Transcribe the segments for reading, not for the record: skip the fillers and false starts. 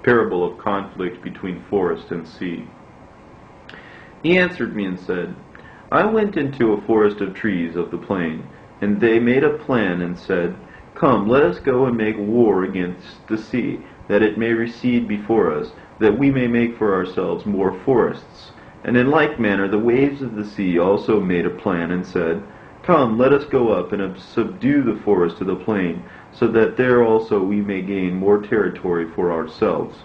parable of conflict between forest and sea. He answered me and said, I went into a forest of trees of the plain, and they made a plan and said, Come, let us go and make war against the sea, that it may recede before us, that we may make for ourselves more forests. And in like manner the waves of the sea also made a plan and said, Come, let us go up and subdue the forest of the plain, so that there also we may gain more territory for ourselves.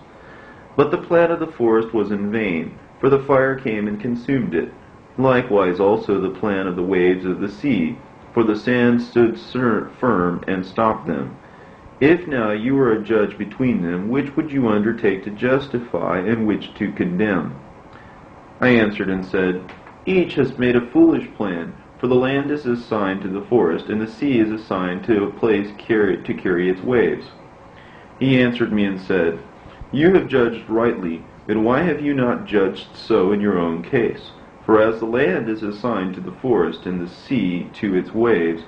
But the plan of the forest was in vain, for the fire came and consumed it. Likewise also the plan of the waves of the sea, for the sand stood firm and stopped them. If now you were a judge between them, which would you undertake to justify, and which to condemn? I answered and said, Each has made a foolish plan, for the land is assigned to the forest, and the sea is assigned to a place to carry its waves. He answered me and said, You have judged rightly, then why have you not judged so in your own case? For as the land is assigned to the forest, and the sea to its waves,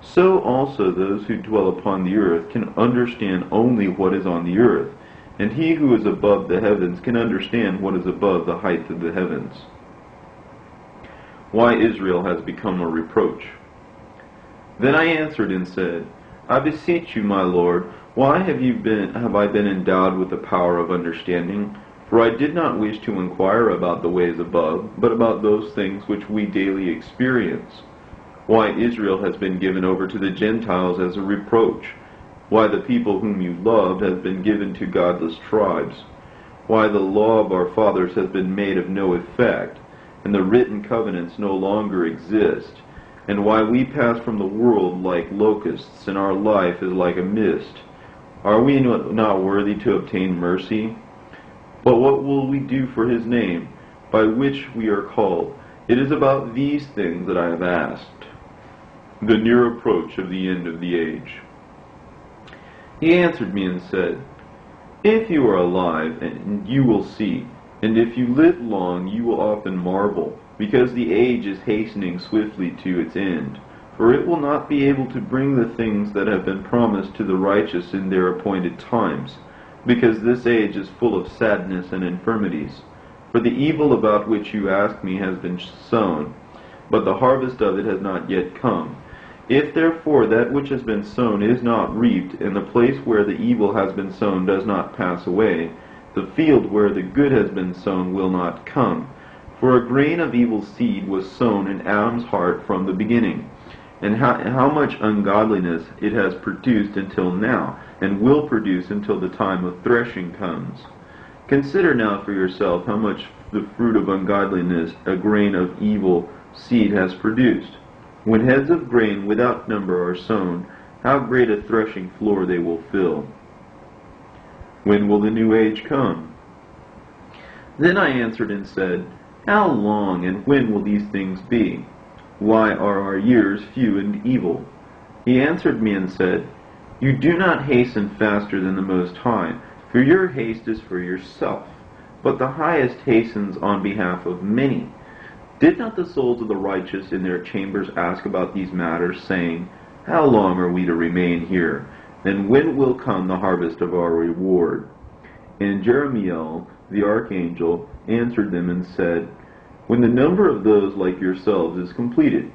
so also those who dwell upon the earth can understand only what is on the earth, and he who is above the heavens can understand what is above the height of the heavens. Why Israel has become a reproach. Then I answered and said, I beseech you, my Lord, why have I been endowed with the power of understanding? For I did not wish to inquire about the ways above, but about those things which we daily experience. Why Israel has been given over to the Gentiles as a reproach. Why the people whom you loved has been given to godless tribes. Why the law of our fathers has been made of no effect, and the written covenants no longer exist, and why we pass from the world like locusts, and our life is like a mist. Are we not worthy to obtain mercy? But what will we do for his name, by which we are called? It is about these things that I have asked, the near approach of the end of the age. He answered me and said, If you are alive, and you will see, and if you live long, you will often marvel, because the age is hastening swiftly to its end. For it will not be able to bring the things that have been promised to the righteous in their appointed times, because this age is full of sadness and infirmities. For the evil about which you ask me has been sown, but the harvest of it has not yet come. If therefore that which has been sown is not reaped, and the place where the evil has been sown does not pass away, the field where the good has been sown will not come. For a grain of evil seed was sown in Adam's heart from the beginning, and how much ungodliness it has produced until now, and will produce until the time of threshing comes. Consider now for yourself how much the fruit of ungodliness a grain of evil seed has produced. When heads of grain without number are sown, how great a threshing floor they will fill. When will the new age come? Then I answered and said, How long and when will these things be? Why are our years few and evil? He answered me and said, You do not hasten faster than the Most High, for your haste is for yourself, but the Highest hastens on behalf of many. Did not the souls of the righteous in their chambers ask about these matters, saying, How long are we to remain here? And when will come the harvest of our reward? And Jeremiel, the archangel, answered them and said, When the number of those like yourselves is completed,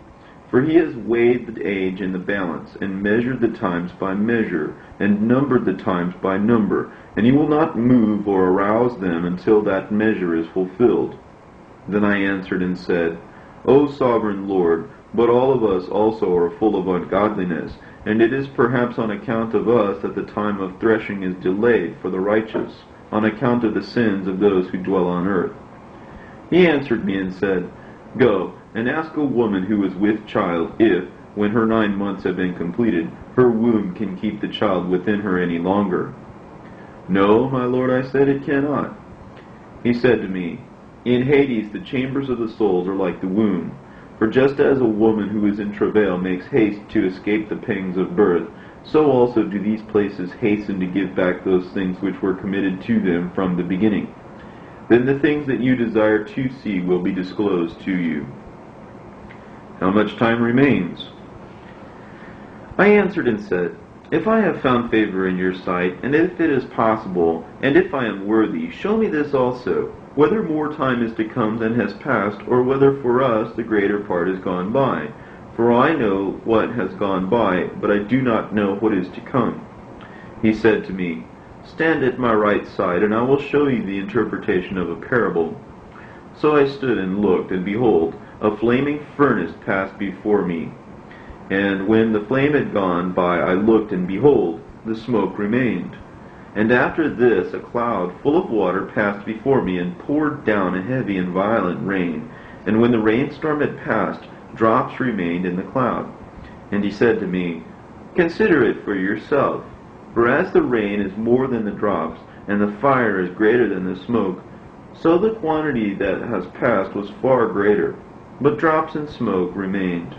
for he has weighed the age in the balance, and measured the times by measure, and numbered the times by number, and he will not move or arouse them until that measure is fulfilled. Then I answered and said, O sovereign Lord, but all of us also are full of ungodliness, and it is perhaps on account of us that the time of threshing is delayed for the righteous, on account of the sins of those who dwell on earth. He answered me and said, Go, and ask a woman who is with child if, when her 9 months have been completed, her womb can keep the child within her any longer. No, my Lord, I said, it cannot. He said to me, In Hades the chambers of the souls are like the womb. For just as a woman who is in travail makes haste to escape the pangs of birth, so also do these places hasten to give back those things which were committed to them from the beginning. Then the things that you desire to see will be disclosed to you. How much time remains? I answered and said, If I have found favor in your sight, and if it is possible, and if I am worthy, show me this also, whether more time is to come than has passed, or whether for us the greater part is gone by. For I know what has gone by, but I do not know what is to come. He said to me, Stand at my right side, and I will show you the interpretation of a parable. So I stood and looked, and behold, a flaming furnace passed before me. And when the flame had gone by, I looked, and behold, the smoke remained. And after this a cloud full of water passed before me, and poured down a heavy and violent rain. And when the rainstorm had passed, drops remained in the cloud. And he said to me, Consider it for yourself. For as the rain is more than the drops, and the fire is greater than the smoke, so the quantity that has passed was far greater, but drops and smoke remained.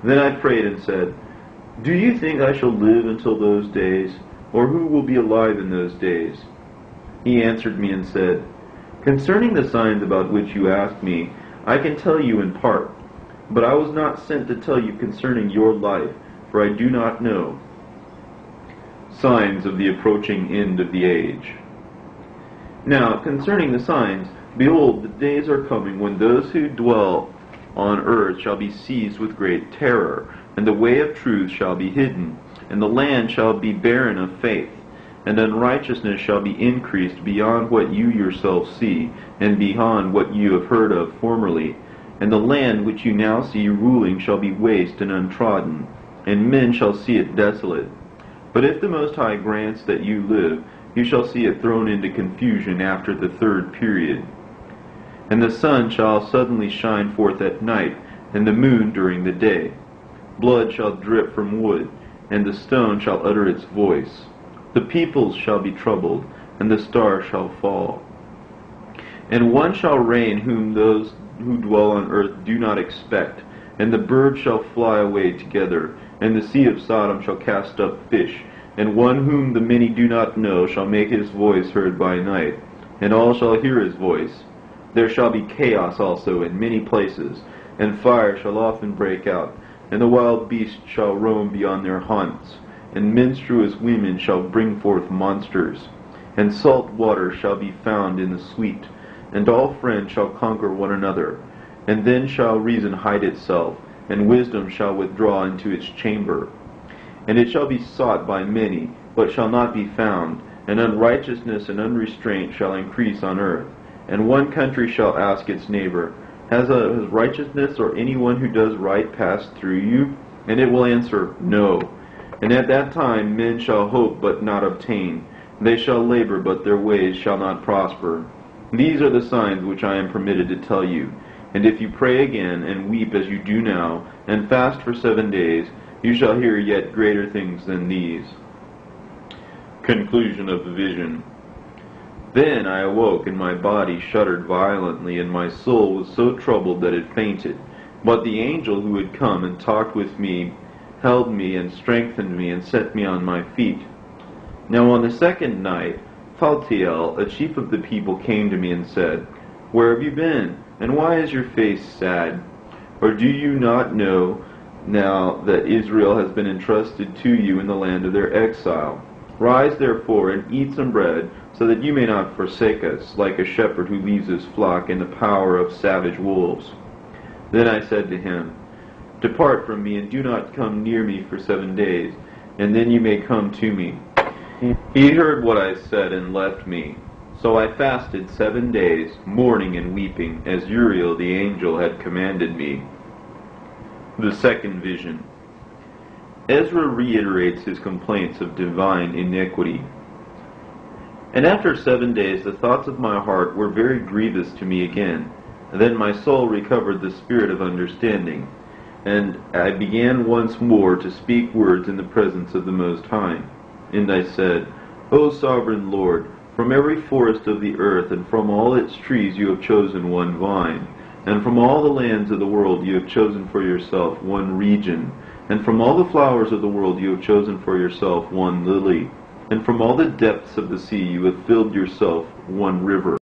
Then I prayed and said, Do you think I shall live until those days, or who will be alive in those days? He answered me and said, Concerning the signs about which you asked me, I can tell you in part, but I was not sent to tell you concerning your life, for I do not know. Signs of the approaching end of the age. Now, concerning the signs, behold, the days are coming when those who dwell on earth shall be seized with great terror, and the way of truth shall be hidden, and the land shall be barren of faith, and unrighteousness shall be increased beyond what you yourselves see, and beyond what you have heard of formerly. And the land which you now see ruling shall be waste and untrodden, and men shall see it desolate. But if the Most High grants that you live, you shall see it thrown into confusion after the third period. And the sun shall suddenly shine forth at night, and the moon during the day. Blood shall drip from wood, and the stone shall utter its voice. The peoples shall be troubled, and the stars shall fall. And one shall reign whom those who dwell on earth do not expect, and the birds shall fly away together, and the sea of Sodom shall cast up fish, and one whom the many do not know shall make his voice heard by night, and all shall hear his voice. There shall be chaos also in many places, and fire shall often break out, and the wild beasts shall roam beyond their haunts, and menstruous women shall bring forth monsters, and salt water shall be found in the sweet, and all friends shall conquer one another. And then shall reason hide itself, and wisdom shall withdraw into its chamber. And it shall be sought by many, but shall not be found, and unrighteousness and unrestraint shall increase on earth. And one country shall ask its neighbor, Has righteousness or anyone who does right passed through you? And it will answer, No. And at that time men shall hope but not obtain. They shall labor, but their ways shall not prosper. These are the signs which I am permitted to tell you. And if you pray again, and weep as you do now, and fast for 7 days, you shall hear yet greater things than these. Conclusion of the vision. Then I awoke, and my body shuddered violently, and my soul was so troubled that it fainted. But the angel who had come and talked with me held me and strengthened me and set me on my feet. Now on the second night, Phaltiel, a chief of the people, came to me and said, Where have you been? And why is your face sad? Or do you not know now that Israel has been entrusted to you in the land of their exile? Rise therefore and eat some bread, so that you may not forsake us, like a shepherd who leaves his flock in the power of savage wolves. Then I said to him, Depart from me, and do not come near me for 7 days, and then you may come to me. He heard what I said and left me. So I fasted 7 days, mourning and weeping, as Uriel the angel had commanded me. The second vision. Ezra reiterates his complaints of divine iniquity. And after 7 days the thoughts of my heart were very grievous to me again. Then my soul recovered the spirit of understanding, and I began once more to speak words in the presence of the Most High. And I said, O sovereign Lord, from every forest of the earth and from all its trees you have chosen one vine, and from all the lands of the world you have chosen for yourself one region, and from all the flowers of the world you have chosen for yourself one lily, and from all the depths of the sea you have filled yourself one river.